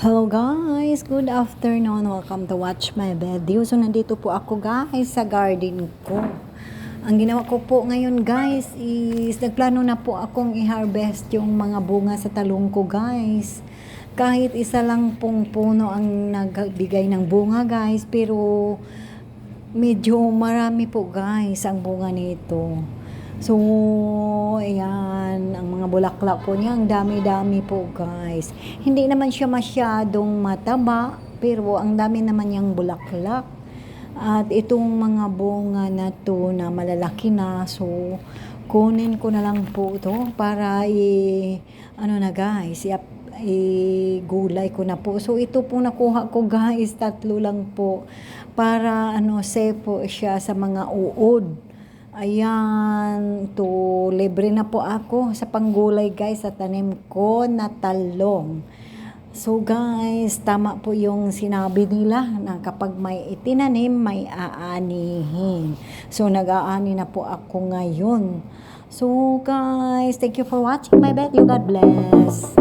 Hello guys! Good afternoon! Welcome to watch my video. So nandito po ako guys sa garden ko. Ang ginawa ko po ngayon guys is nagplano na po akong i-harvest yung mga bunga sa talong ko guys. Kahit isa lang pong puno ang nagbigay ng bunga guys, pero medyo marami po guys ang bunga nito. So, ayan, ang mga bulaklak po niya, ang dami-dami po guys. Hindi naman siya masyadong mataba, pero ang dami naman niyang bulaklak. At itong mga bunga na to na malalaki na, so kunin ko na lang po ito para ano na guys, gulay ko na po. So ito po nakuha ko guys, 3 lang po para safe po siya sa mga uod. Ayan, to libre na po ako sa panggulay guys sa tanim ko na talong. So guys, tama po yung sinabi nila na kapag may itinanim, may aanihin. So nag-aani na po ako ngayon. So guys, thank you for watching my video. God bless.